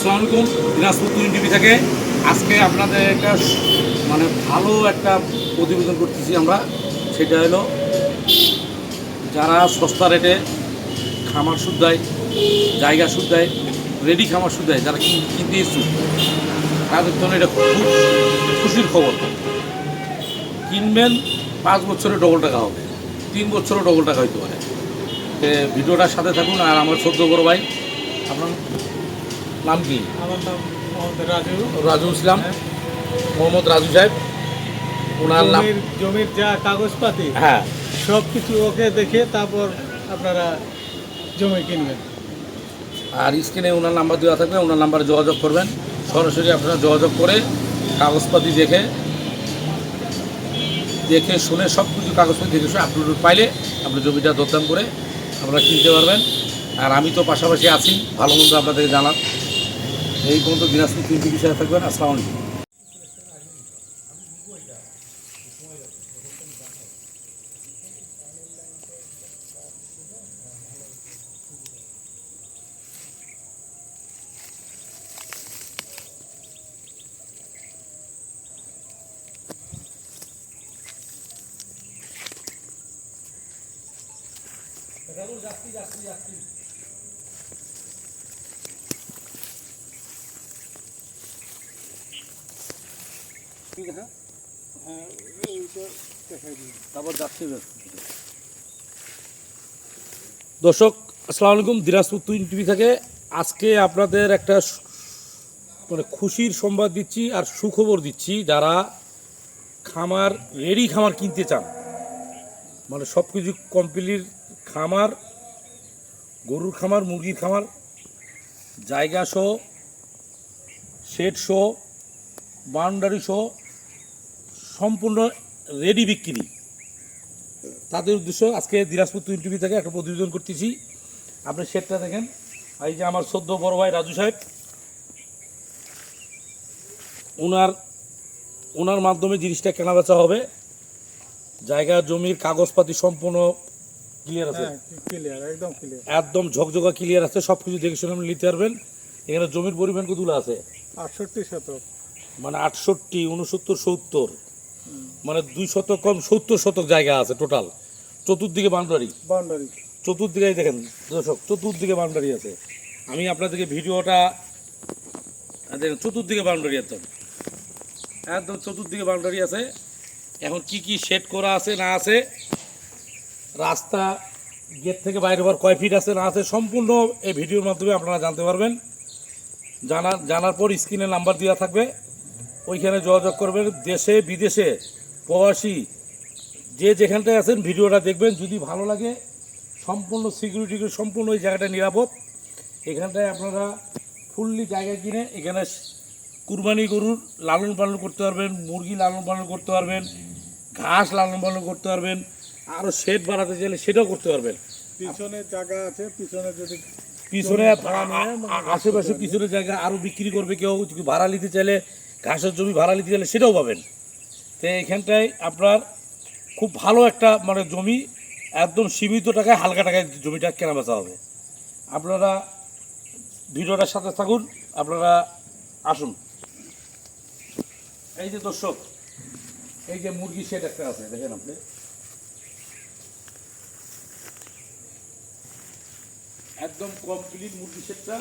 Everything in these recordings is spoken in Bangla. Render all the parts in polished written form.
আসসালামু আলাইকুম। দিনাজপুর তুহিন টিভি থেকে আজকে আপনাদের একটা মানে ভালো একটা প্রতিবেদন করতেছি আমরা। সেটা হলো যারা সস্তা রেটে খামার সুদ্ধায়, জায়গা সুদ্ধায়, রেডি খামার সুদ্ধায় যারা কিনতে ইচ্ছুক তাদের জন্য এটা খুব খুশির খবর। কিনবেন 5 বছরে ডবল টাকা হবে, 3 বছরও ডবল টাকা হইতে পারে। ভিডিওটার সাথে থাকুন। আর আমার ছোট্ট বড় ভাই, আপনার নাম কি? আমার নাম মোহাম্মদ রাজু। রাজু ইসলাম, মোহাম্মদ রাজু সাহেব। ওনার নাম জমির যা কাগজপাতি হ্যাঁ সব কিছু ওকে দেখে তারপর আপনারা জমি কিনবেন। আর স্ক্রিনে ওনার নাম্বার দেওয়া থাকবে, ওনার নাম্বারে যোগাযোগ করবেন। সরাসরি আপনারা যোগাযোগ করে কাগজপাতি দেখে শুনে সব কিছু কাগজপাতি দেখে শুনে আপলোড পাইলে আপনি জমিটা দরদাম করে আপনারা কিনতে পারবেন। আর আমি তো পাশাপাশি আছি, ভালো মন্দ আপনাদেরকে জানান। এই পর্যন্ত দিনাজপুর তুহিন টিভির সাথে থাকবেন। আসসালামু আলাইকুম। দর্শক আসসালামু আলাইকুম। দিনাজপুর তুহিন টিভি থেকে আজকে আপনাদের একটা মানে খুশির সংবাদ দিচ্ছি আর সুখবর দিচ্ছি। যারা খামার রেডি খামার কিনতে চান, মানে সব কিছু কমপ্লিট খামার, গরুর খামার, মুরগির খামার, জায়গা সহ, শেড সহ, বাউন্ডারি সহ সম্পূর্ণ রেডি বিক্রি, তাদের উদ্দেশ্য আজকে দিনাজপুর তুহিন টিভি থেকে একটা প্রতিবেদন করতেছি। আপনি শেডটা দেখেন। এই যে আমার সদ্য বড় ভাই রাজু সাহেব, ওনার মাধ্যমে জিনিসটা কেনাবেচা হবে। জায়গা জমির কাগজপাতি সম্পূর্ণ ক্লিয়ার আছে, একদম ঝকঝকা ক্লিয়ার আছে। সব কিছু দেখে শুনে আপনি নিতে পারবেন। এখানে জমির পরিমাণ কতগুলো আছে? 68 শতক, মানে 68, 69, 70, মানে 2 শতক কম 70 শতক জায়গা আছে টোটাল। চতুর্দিকে বাউন্ডারি, চতুর্দিকে দেখেন দর্শক, চতুর্দিকে বাউন্ডারি আছে। আমি আপনাদেরকে ভিডিওটা দেখেন, চতুর্দিকে বাউন্ডারি একদম চতুর্দিকে বাউন্ডারি আছে। এখন কি কি সেট করা আছে না আছে, রাস্তা গেট থেকে বাইরে হওয়ার কয় ফিট আছে না আছে, সম্পূর্ণ এই ভিডিওর মাধ্যমে আপনারা জানতে পারবেন। জানার পর স্ক্রিনে নাম্বার দেওয়া থাকবে, ওইখানে যোগাযোগ করবেন। দেশে বিদেশে প্রবাসী যে যেখানটায় আছেন ভিডিওটা দেখবেন। যদি ভালো লাগে, সম্পূর্ণ সিকিউরিটি, সম্পূর্ণ ওই জায়গাটা নিরাপদ। এখানটায় আপনারা ফুললি জায়গা কিনে এখানে কুরবানি গরুর লালন পালন করতে পারবেন, মুরগি লালন পালন করতে পারবেন, ঘাস লালন পালন করতে পারবেন, আরও শেড বাড়াতে চাইলে সেটাও করতে পারবেন। পিছনে জায়গা আছে, পিছনে আশেপাশে পিছনে জায়গা আরও বিক্রি করবে কেউ, ভাড়া নিতে চাইলে, ঘাসের জমি ভাড়া নিতে চাইলে সেটাও পাবেন। তো এইখানটায় আপনার খুব ভালো একটা মানে জমি, একদম সীমিত টাকায়, হালকা টাকায় জমিটা কেনা বেচা হবে। আপনারা ভিডিওটার সাথে থাকুন, আপনারা আসুন। এই যে দর্শক, এই যে মুরগি শেড একটা আছে দেখেন আপনি, একদম কমপ্লিট মুরগি শেডটা।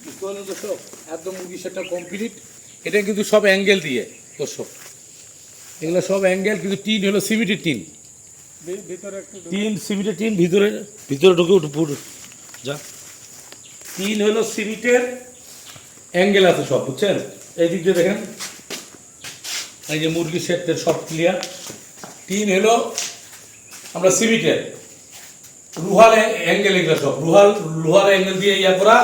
বুঝতে পারলেন দর্শক, একদম মুরগি শেডটা কমপ্লিট। এটা কিন্তু সব অ্যাঙ্গেল দিয়ে দর্শক, এগুলো সব অ্যাঙ্গেল, কিন্তু টিন হলো সিমেন্টের টিন, সিমেন্টের টিন, ভিতরে ঢুকে উঠে যা টিন হলো সিমেন্টের, অ্যাঙ্গেল আছে সব, বুঝছেন? এই দিক দিয়ে দেখেন, এই যে মুরগি শেডের সব ক্লিয়ার। টিন হলো আমরা সিমেন্টের, লোহার অ্যাঙ্গেল, এগুলো সব লোহার অ্যাঙ্গেল দিয়ে ইয়া করা।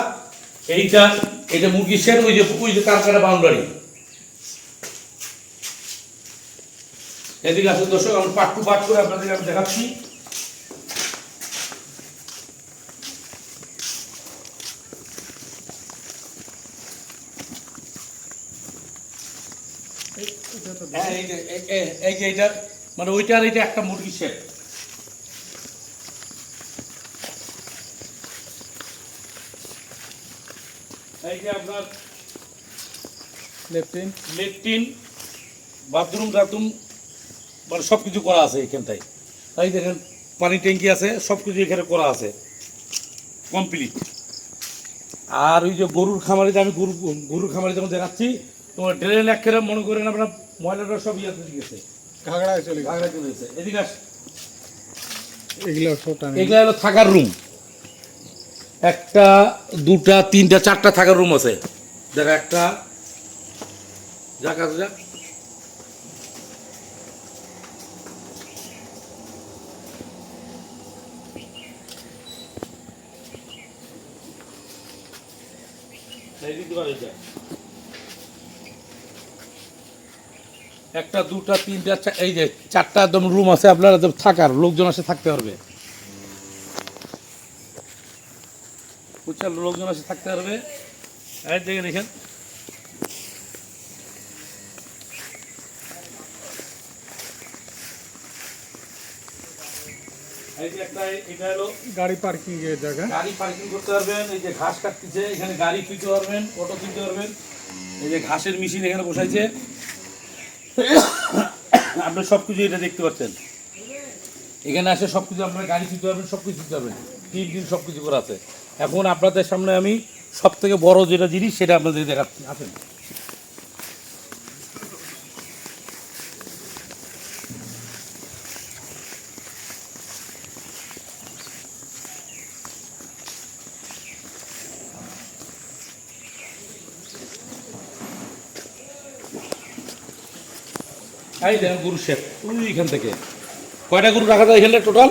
এইটা মুরগি শেড, ওই যে কারখানা বাউন্ডারি। এদিকে আসুন দর্শক, আমি পার্ট টু পার্ট করে আপনাদেরকে আমি দেখাচ্ছি। হ্যাঁ, এই যে এইটা মানে ওইটার, এইটা একটা মুরগি শেড। এই যে আপনার লেট্রিন বাথরুম টাথরুম মানে সব কিছু করা আছে এখানটায়। এই দেখেন পানি ট্যাঙ্কি আছে, সব কিছু এখানে করা আছে কমপ্লিট। আর ওই যে গরুর খামারে যে আমি গরুর খামারে যখন দেখাচ্ছি, তোমার ড্রেন একেবারে মনে করেন আপনার ময়লাটা সব ইয়াতে গেছে, ঘাগড়ায় চলে গেছে। এদিকে আস, এগুলো ছোট এগুলো হলো থাকার রুম। একটা, দুটা, তিনটা, চারটা থাকার রুম আছে। দেখা একটা যাক আছে যাক। একটা, দুটা, তিনটা, এই যে চারটা একদম রুম আছে আপনার, একদম থাকার লোকজন আসে থাকতে পারবে, বুঝছেন? লোকজন আসে থাকতে পারবে। এই দেখেন এখানে এই যে একটা, এটা হলো গাড়ি পার্কিং এর জায়গা। গাড়ি পার্কিং করতে পারবেন। এই যে ঘাস কাটতেছে, এখানে গাড়ি তুলতে পারবেন, অটো তুলতে পারবেন। এই যে ঘাসের মেশিন এখানে বসাইছে, আপনি সব কিছু এটা দেখতে পাচ্ছেন। এখানে আসে সব কিছু আপনার গাড়ি তুলতে পারবেন, সব কিছু তুলতে পারবেন, টিন সব কিছু করা আছে। এখন আপনাদের সামনে আমি সব থেকে বড় যেটা জিনিস সেটা আপনাদের দেখাচ্ছি, আসেন। এই দেখেন গরু শেপ, এখান থেকে কয়টা গরু রাখা যায় এখানে টোটাল?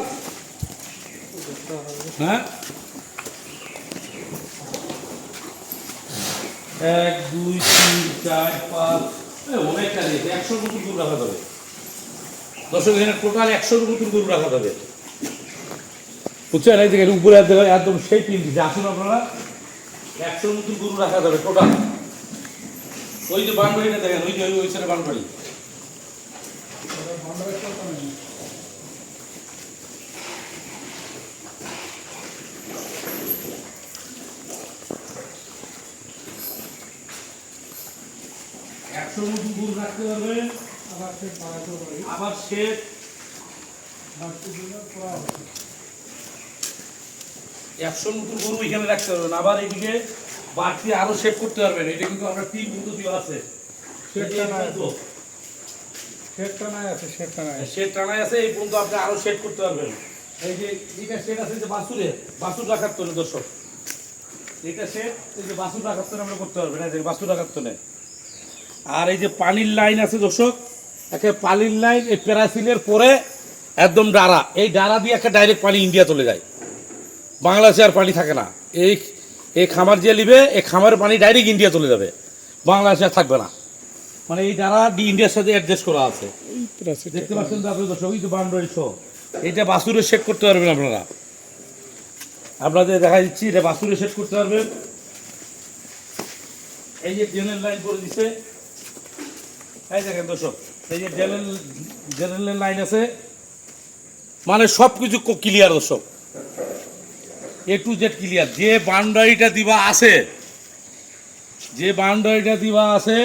হ্যাঁ, 1, 2, 3, 4, 5, অনেকটা দিয়েছে। 100 মতন গরু রাখা যাবে। দর্শক এখানে টোটাল 100 মতন গরু রাখা যাবে, বুঝছেন? এই দেখেন উপরে একদম সেই পিন দিচ্ছে। আসুন আপনারা, 100 মতন গরু রাখা যাবে টোটাল। ওই যে বানবাড়িটা দেখেন, ওই যে ওই সাইডে বানবাড়ি। গরু রাখতে পারবেন, আবার শেড 100 মতন গরু এখানে রাখতে পারবেন। আবার এইদিকে বাড়তি আরো শেড করতে পারবেন। এটা কিন্তু আমরা 3 পদ্ধতি আছে। শেড টানায় আছে, এই পর্যন্ত আপনি আরো শেড করতে পারবেন। এই যে এটা শেড আছে, যে বাছুর রাখার তো দর্শক, এটা শেড, এই যে বাছুর রাখার তো আমরা করতে পারবেন। এই যে বাছুর রাখার তো। আর এই যে পানির লাইন আছে দর্শক, একে পানির লাইন এই প্যারাসিলের পরে একদম ডারা, এই ডারা দিয়ে একটা ডাইরেক্ট পানি ইন্ডিয়া চলে যায়। বাংলাদেশে আর পানি থাকে না। এই খামার যে নিবে, এই খামারের পানি ডাইরেক্ট ইন্ডিয়া চলে যাবে, বাংলাদেশে আর থাকবে না। মানে এই ডারা ডি ইন্ডিয়ার সাথে অ্যাডজাস্ট করা আছে। দেখতে পাচ্ছেন তো আপনি দর্শক, এই যে বাউন্ডারি শো, এইটা বাছুরে সেট করতে পারবেন আপনারা। আপনাদের দেখা দিচ্ছি, এটা বাছুরে সেট করতে পারবেন। এই যে ড্রেনের লাইন করে দিচ্ছে, এই দেখেন দর্শক, এই যে ড্রেনের লাইন আছে, মানে সব কিছু ক্লিয়ার দর্শক, A to Z ক্লিয়ার। যে বাউন্ডারিটা দিবা আছে,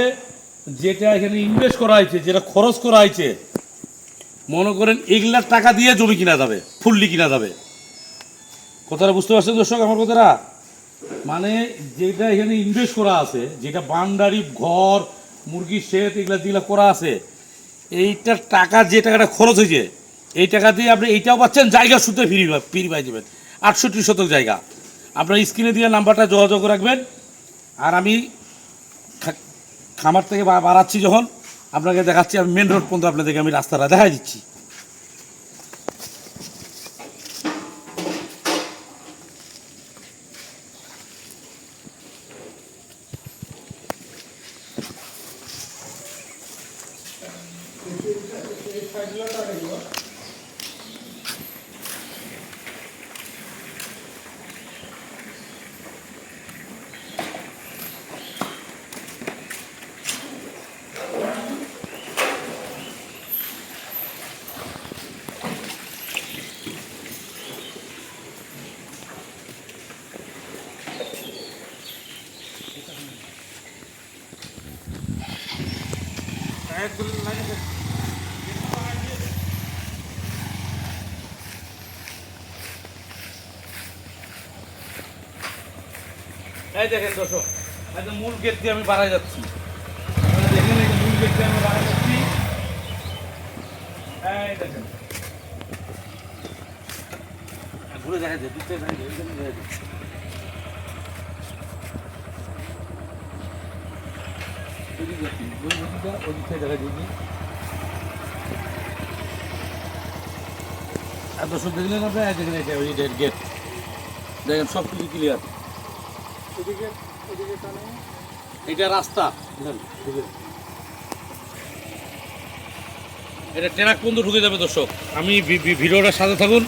যেটা এখানে ইনভেস্ট করা হয়েছে, যেটা খরচ করা হয়েছে, মনে করেন এগুলার টাকা দিয়ে জমি কিনা যাবে, ফুললি কিনা যাবে। কথাটা বুঝতে পারছেন দর্শক আমার কথাটা? মানে যেটা এখানে ইনভেস্ট করা আছে, যেটা বাউন্ডারি, ঘর, মুরগির শেড, এগুলা যেগুলো করা আছে, এইটার টাকা, যে টাকাটা খরচ হয়েছে, এই টাকা দিয়ে আপনি এইটাও পাচ্ছেন, জায়গা সূত্রে ফ্রি পাই যাবেন। 68 শতক জায়গা। আপনার স্ক্রিনে দিয়ে নাম্বারটা যোগাযোগ রাখবেন। আর আমি খামার থেকে বাড়াচ্ছি যখন, আপনাকে দেখাচ্ছি, আমি মেন রোড পর্যন্ত আপনাদেরকে আমি রাস্তাটা দেখা দিচ্ছি। এই দেখেন দর্শক, একদম মূল গেট দিয়ে আমি বাড়াই যাচ্ছি। আপনারা দেখেন এই যে মূল গেট দিয়ে আমি বাড়াই যাচ্ছি। এই দেখেন ঘুরে দেখা যায়, দুধটা দেখা যায়, ওইখানে দেখা যায়। ওইদিকে যাচ্ছি, ওই গতিটা ওই দিক থেকে দেখা যায়। আর দর্শক দেখলেন আপনার, এই দেখেন এটা ওই গেট, দেখেন সব কিছু ক্লিয়ার। এদিকে এদিকে টানে। এটা রাস্তা, দেখেন, দেখেন। এটা ট্রাক পর্যন্ত ঢুকে যাবে দর্শক। আমি ভিডিওটার সাথে থাকুন,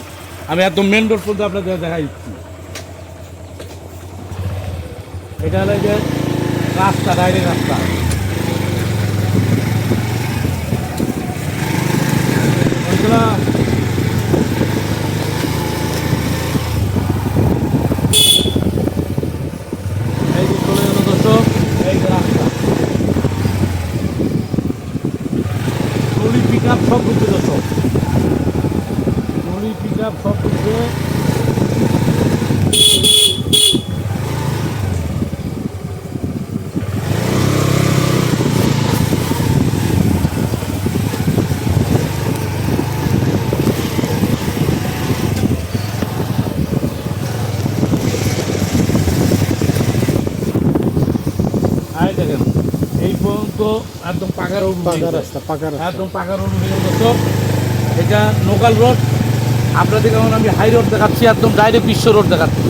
আমি একদম মেন রোড পর্যন্ত আপনাদের দেখা দিচ্ছি। এটা হলো যে রাস্তা, ডাইরেক্ট রাস্তা। এই যে চলে গেল দর্শক, এই যে রাস্তা। ট্রলি পিক আপ সব ঢুকছে দর্শক, ট্রলি পিক আপ সব ঢুকছে। এই দেখেন এই পর্যন্ত একদম পাকা রোড, পাকা রাস্তা, পাকা রাস্তা। একদম পাকা রোড উঠে গেল দর্শক। এটা লোকাল রোড, আপনাদের এখন আমি হাই রোড দেখাচ্ছি, একদম ডাইরেক্ট বিশ্ব রোড দেখাচ্ছি।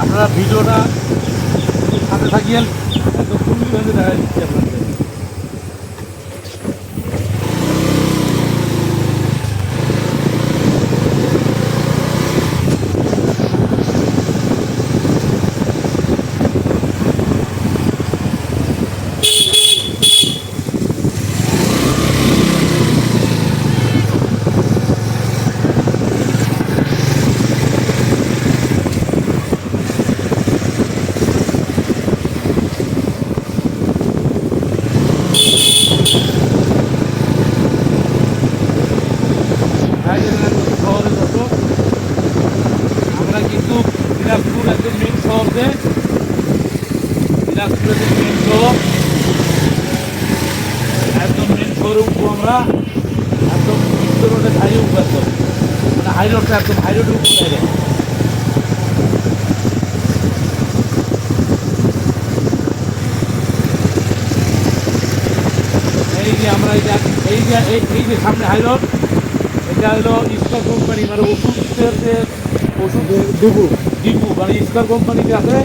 আপনারা ভিডিওটা সাথে থাকিয়েন, একদম সুন্দরভাবে দেখা দিচ্ছি আপনাদের। শহরে দর্শক, আমরা কিন্তু দিনাজপুর একদম মেন শহরে, দিনাজপুরের মেন শহর, একদম মেন শহরে উঠবো আমরা, একদম বিশ্ব রোডের হাই উঠবো, একদম মানে হাই রোডটা একদম হাই রোডে উঠবো ডাইরেক্ট। এই যে আমরা এই যে সামনে হাই রোড, এটা হলো ইস্কার কোম্পানি, মানে ওষুধের যে ওষুধের ডিপু মানে ইস্কার কোম্পানিতে আছে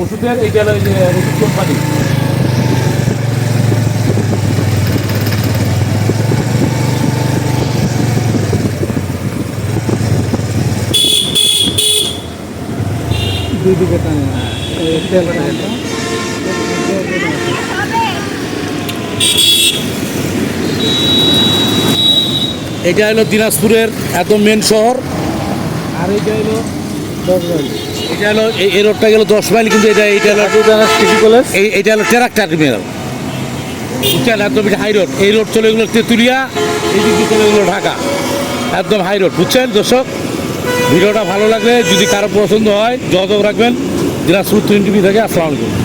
ওষুধের, এইটা হলো যে ওষুধ কোম্পানি। দুদিকে টানে। এটা হলো দিনাজপুরের একদম মেন শহর, আর এটা হলো 10 মাইল। এটা হলো এই রোডটা গেল 10 মাইল, কিন্তু এটা হলো সিটি কলেজ। এটা হলো ট্রাক টার্মিনাল, বুঝছেন, একদম এটা হাই রোড। এই রোড চলে গেলো তেঁতুলিয়া, এই দিক দিয়ে চলে গেলো ঢাকা, একদম হাই রোড, বুঝছেন দর্শক। ভিডিওটা ভালো লাগলে যদি কারো পছন্দ হয় যোগাযোগ রাখবেন। দিনাজপুর 20 থেকে। আসসালামু আলাইকুম।